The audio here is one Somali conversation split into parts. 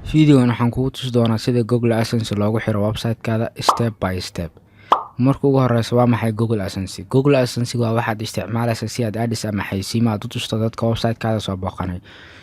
Fiidiyowan waxaan kugu tusi doonaa sida Google AdSense loogu xiro website-kaada step by step. Marka ugu horeysa waa maxay Google AdSense? Google AdSense waa waxaad isticmaalaysaa si aad ads ama xayeysiimo aad u tusto dadka website-kaada soo booqanay.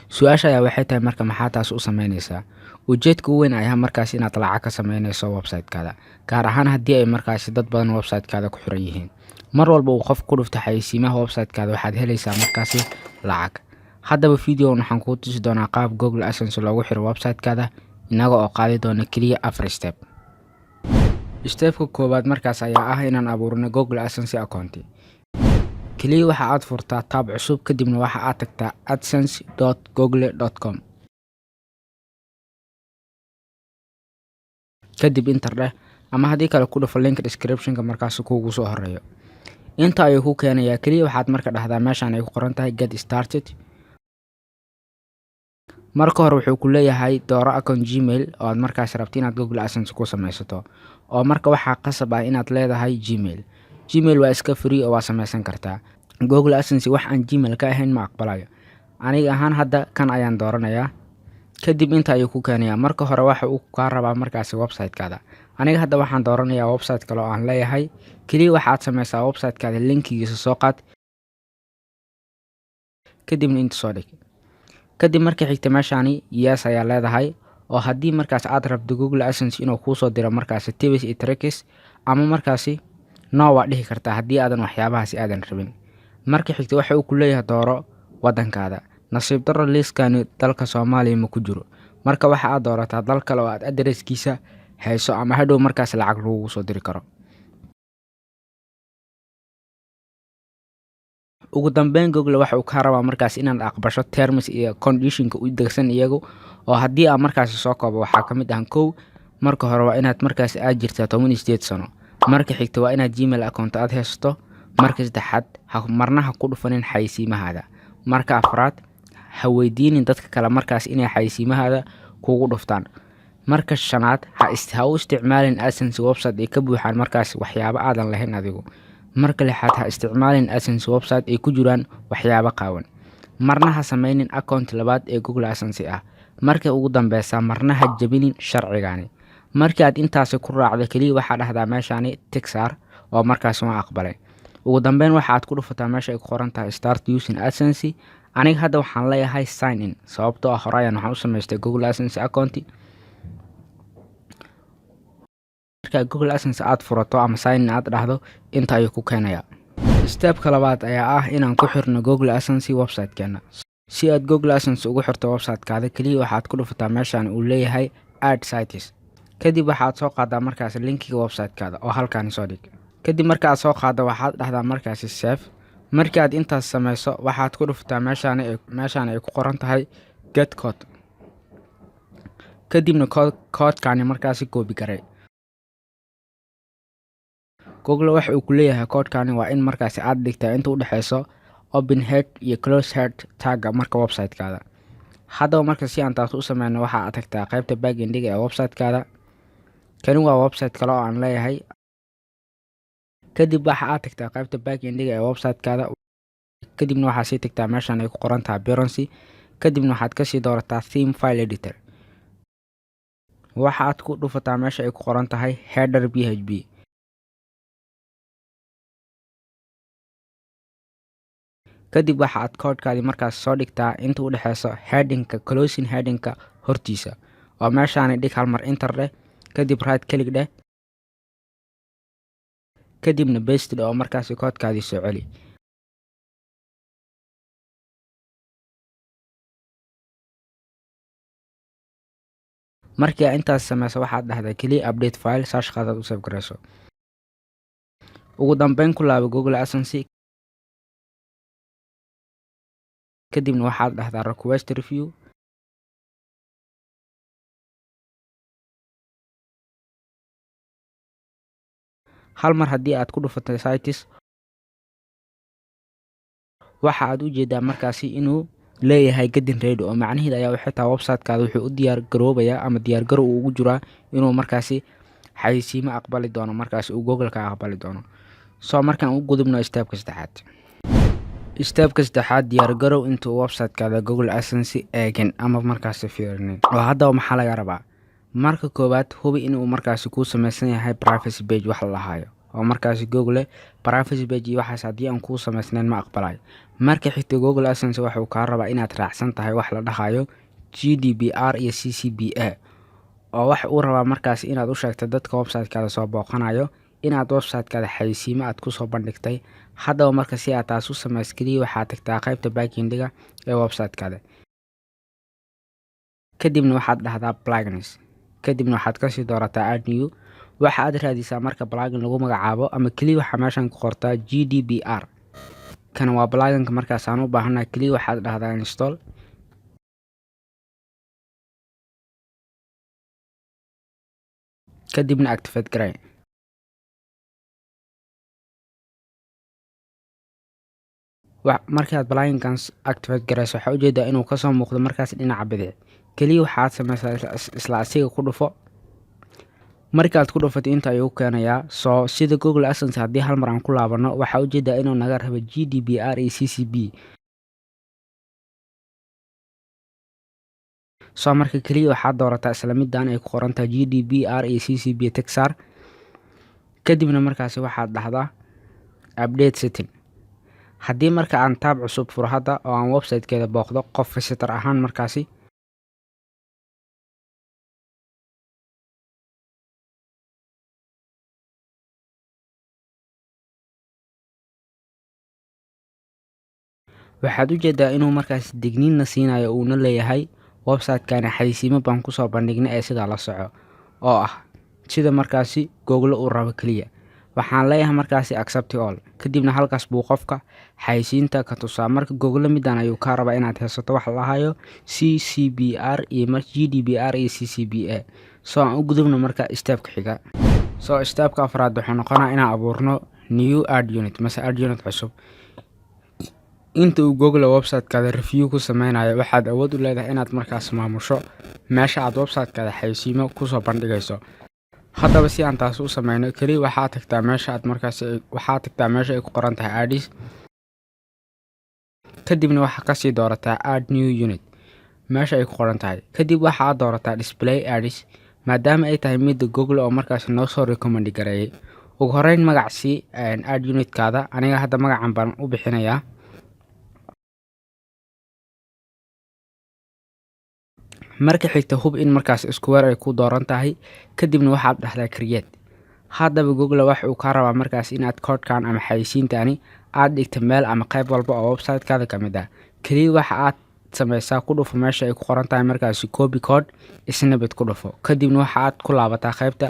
Su'aasha ayaa waxay tahay marka maxaa taas u sameynaysaa? Ujeedka ugu weyn ayaa markaas inaad lacag ka sameynayso website-kaada, gaar ahaan haddii ay markaasi dad badan website-kaada ku xiran yihiin. Mar walba uu qof ku dhufto xayeysiimaha website-kaada waxaad helaysaa markaasi lacag. Haddaba fiidiyowan waxaan kugu tusi doonaa qaab Google AdSense loogu xiro website-kaada inaga oo qaadi doona kaliya 4 step. Stepka koowaad markaas ayaa ah inaan abuurno Google AdSense account. Kaliya waxa aad furtaa tab cusub kadibna waxa aad tagtaa adsense.google.com. kadib interdeh ama haddii kale ku dhufo link description-ka markaas kuugu soo horeeyo. Inta ayuu ku keenayaa kaliya waxaad marka dhahdaa meeshaan ay ku qoran tahay get started. Marka hore wuxuu ku leeyahay dooro account Gmail oo aad markaas rabto inaad Google AdSense ku samaysato, oo marka waxaa qasab ah inaad leedahay Gmail. Gmail waa iska free oo waa samaysan kartaa. Google AdSense wax aan Gmail ka ahayn ma aqbalayo. Aniga ahaan hadda kan ayaan dooranayaa. Kadib inta ayuu ku keenayaa marka hore waxa uu ka rabaa markaas website-kaada. Aniga hadda waxaan dooranayaa website kale oo aan leeyahay. Kaliya waxaad samaysaa website-kaada linkigiisa soo qaad. kadibna inta soo dhig. kadib markii xigta meeshaani yes ayaa leedahay, oo haddii markaas aad rabto Google AdSense inuu kuu soo diro markaas tips iyo tricks ama markaasi no waa dhihi kartaa haddii aadan waxyaabahaasi aadan rabin. Markii xigta waxa uu ku leeyahay dooro wadankaada. Nasiib darro liiskani dalka Soomaaliya ma ku jiro. Marka waxa aad doorataa dal kale oo aad address-kiisa hayso ama hadhow markaas lacag lagugu soo diri karo. ugu dambeyn Google waxa uu ka rabaa markaas inaad aqbasho terms iyo condition-ka u degsan iyagu, oo haddii aad markaas soo koobo waxaa ka mid ah kow marka hore waa inaad markaas aad jirtaa 18 sano. Marka xigta waa inaad Gmail account aad haysato. Marka saddexaad marna ha ku dhufanin xayeysiimahaada. Marka afraad ha weydiinin dadka kale markaas inay xayeysiimahaada kugu dhuftaan. Marka shanaad ha u isticmaalin AdSense website ay ka buuxaan markaas waxyaabo aadan lahayn adigu. Marka lixaad ha isticmaalin AdSense website ay ku jiraan waxyaabo qaawan. Marna ha sameynin account labaad ee Google AdSense ah. Marka ugu dambeysa marna ha jabinin sharcigaani. Markii aad intaas ku raacdo kaliya waxa dhahdaa meeshaani tick saar oo markaas waan aqbalay. ugu dambeyn waxa aad ku dhufataa meesha ay ku qoran tahay start using AdSense. Aniga hadda waxaan leeyahay sign in sababtoo ah hore ayaan waxaan u samaystay Google AdSense account. marka Google AdSense aad furato ama sign in aad dhahdo inta ayuu ku keenayaa. Stepka labaad ayaa ah inaan ku xirno Google AdSense website-keena. Si aad Google AdSense ugu xirto website-kaada kaliya waxaad ku dhufataa meeshaan uu leeyahay add sites. kadib waxaad soo qaadaa markaas linkiga website-kaada oo halkaan soo dhig. kadib marka aad soo qaado waxaad dhahdaa markaas save. markii aad intaas samayso waxaad ku dhufataa meeshaan ay ku qoran tahay get code. kadibna code-kaani markaasi copy garay. Google waxa uu ku leeyahay code-kaani waa in markaasi aad dhigtaa inta u dhaxayso open head iyo close head tag marka website-kaada. haddaba marka si aan taas u sameyno waxa aad tagtaa qaybta back-end-ga ee website-kaada. kani waa website kale oo aan leeyahay. kadib waxa aad tagtaa qaybta back-end-ga ee website-kaada. kadibna waxaad sii tagtaa meeshaan ay ku qoran tahay Beyoncé. kadibna waxaad ka sii doorataa theme file editor. waxa aad ku dhufataa meesha ay ku qoran tahay header php. kadib waxa aad code-kaadi markaas soo dhigtaa inta u dhaxayso heading-ka closing heading-ka hortiisa, oo meeshaan dhig hal mar enter dheh. kadib right click dheh. kadibna paste oo markaas code-kaadi soo celi. markii intaas samayso waxaad dhahdaa kaliya update file sash qadaad u save gareyso. ugu dambeyn ku laabo Google AdSense. kadibna waxaad dhahdaa request review. hal mar haddii aad ku dhufatay sites waxa aad u jeedaa markaasi inuu leeyahay getting ready, oo macnaheedu ayaa waxay tahay website-kaada wuxuu u diyaar garoobayaa ama diyaar garow uu ugu jiraa inuu markaasi xayeysiimo aqbali doono markaas uu Google ka aqbali doono. markaan u gudubno stepka saddexaad. Stepka saddexaad diyaar garow intuu website-kaada Google AdSense eegin ama markaasi fiirinin. Oo haddaba maxaa laga rabaa? Marka koowaad hubi inuu markaasi kuu samaysan yahay privacy page wax la lahayo. Oo markaasi Google privacy page iyo waxaas haddii aan kuu samaysnayn ma aqbalayo. Marka xigta Google AdSense wuxuu kaa rabaa inaad raacsan tahay wax la dhahayo GDPR iyo CCPA. oo wax uu rabaa markaasi inaad u sheegto dadka website-kaada soo booqanayo inaad website-kaada xayeysiimo aad ku soo bandhigtay. Haddaba marka si aad taas u samayso kaliya waxaad tagtaa qaybta backendiga ee website-kaada. Kadibna waxaad dhahdaa plugins. Kadibna waxaad kasii doorataa add new. Waxa aad raadisaa marka plugin lagu magacaabo ama kaliya waxa meeshan ku qortaa GDPR. Kana waa pluginka markaas aan u baahanahay kaliya waxaad dhahdaa install. kadibna activate garay. Markaad pluginkan activate garayso waxaa ujeedaa inuu kasoo muuqdo markaas dhinaca bidix. Kaliya waxaad samaysaa isla asiga ku dhufo. Markaad ku dhufatay inta ayuu keenayaa soo sida Google AdSense haddii hal mar aan ku laabano waxaa ujeedaa inuu naga rabo GDPR iyo CCP. soo marka kaliya waxaad doorataa isla midaan ay ku qoran tahay GDPR iyo CCP Texar. kadibna markaasi waxaad dhahdaa update setting. haddii marka aan taab cusub furo hadda oo aan website-keeda booqdo qof visitor ahaan markaasi waxaad ujeedaa inuu markaasi digniinna siinayo uuna leeyahay website-kaani xayeysiimo baan kusoo bandhignay ee sidaa la soco oo ah sida markaasi Google uu rabo kaliya. waxaan leeyahay markaasi accept all. kadibna halkaas buu qofka xayeysiinta ka tusaa. marka Google midaan ayuu ka rabaa inaad haysato wax la lahayo CCPR iyo GDPR iyo CCPA. soo aan u gudubno marka stepka xiga. soo stepka afraad wuxuu noqonaa inaan abuurno new ad unit mase ad unit cusub. inta uu Google website-kaada review ku sameynayo waxaad awood u leedahay inaad markaas maamusho meesha aad website-kaada xayeysiimo kusoo bandhigayso. haddaba si aan taas u sameyno kaliya waxaad tagtaa meesha ay ku qoran tahay ads. kadibna waxaad kasii doorataa add new unit meesha ay ku qoran tahay. kadib waxaad doorataa display ads maadaama ay tahay midda Google oo markaas noo soo recommend gareeyay. ugu horeyn magacsi add unit-kaada aniga hadda magacan baan u bixinayaa. marka xigta hub in markaas square ay ku dooran tahay. kadibna waxaad dhahdaa create. haddaba Google waxa uu ka rabaa markaas inaad code-kan ama xayeysiintani aad dhigto meel ama qayb walba oo website-kaada ka mid ah. kaliya waxa aad samaysaa ku dhufo meesha ay ku qoran tahay markaasi copy code snippet ku dhufo. kadibna waxa aad ku laabataa qaybta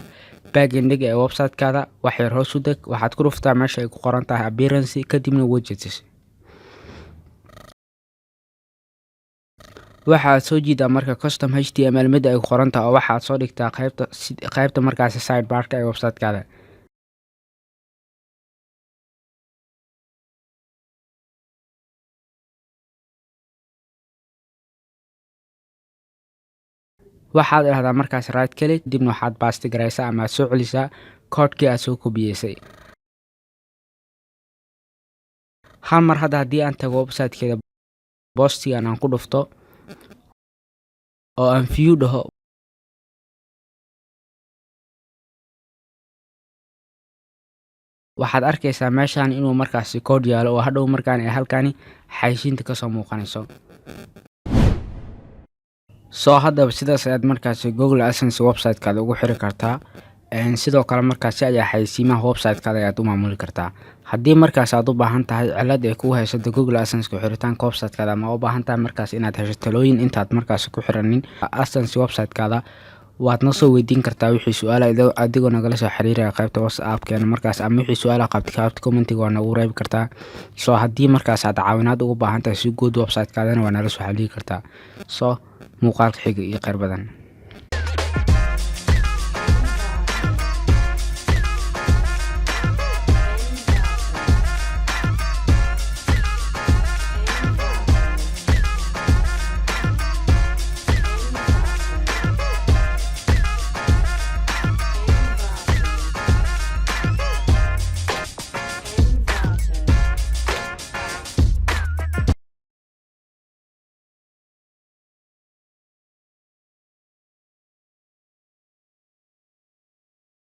backendiga ee website-kaada wax yar hoos u deg. waxaad ku dhuftaa meesha ay ku qoran tahay appearance kadibna widgets. waxaad soo jiidaa marka custom HTML mid ay ku qoran tahay oo waxaad soo dhigtaa qaybta markaasi sidebar-ka ee website-kaada. waxaad dhahdaa markaas right click kadibna waxaad paste garaysaa ama soo celisaa code-kii aad soo kobiyeysay. hal mar hadda haddii aan tago website-keeda postigan aan ku dhufto oo aan view dhaho waxaad arkaysaa meeshaan inuu markaasi code yaalo oo hadhow markaan ay halkaani xayeysiinta kasoo muuqanayso. soo haddaba sidaas ayaad markaasi Google AdSense website-kaada ugu xiri kartaa. sidoo kale markaasi ayaa xayeysiimaha website-kaada ayaad u maamuli kartaa. haddii markaas aad u baahan tahay cilad ay ku haysato Google AdSense ku xiritaanka website-kaada ama u baahan tahay markaas inaad hesho talooyin intaad markaas ku xiranin AdSense website-kaada waad na soo weydiin kartaa wixii su'aalo adigoo nagala soo xiriiraya qaybta WhatsApp-keena markaas ama wixii su'aalo qabta commentiga waa nagu reebi kartaa. soo haddii markaas aad caawinaad ugu baahan tahay si guud website-kaadana waa nala soo xiriiri kartaa. soo muuqaalka xiga iyo kheyr badan.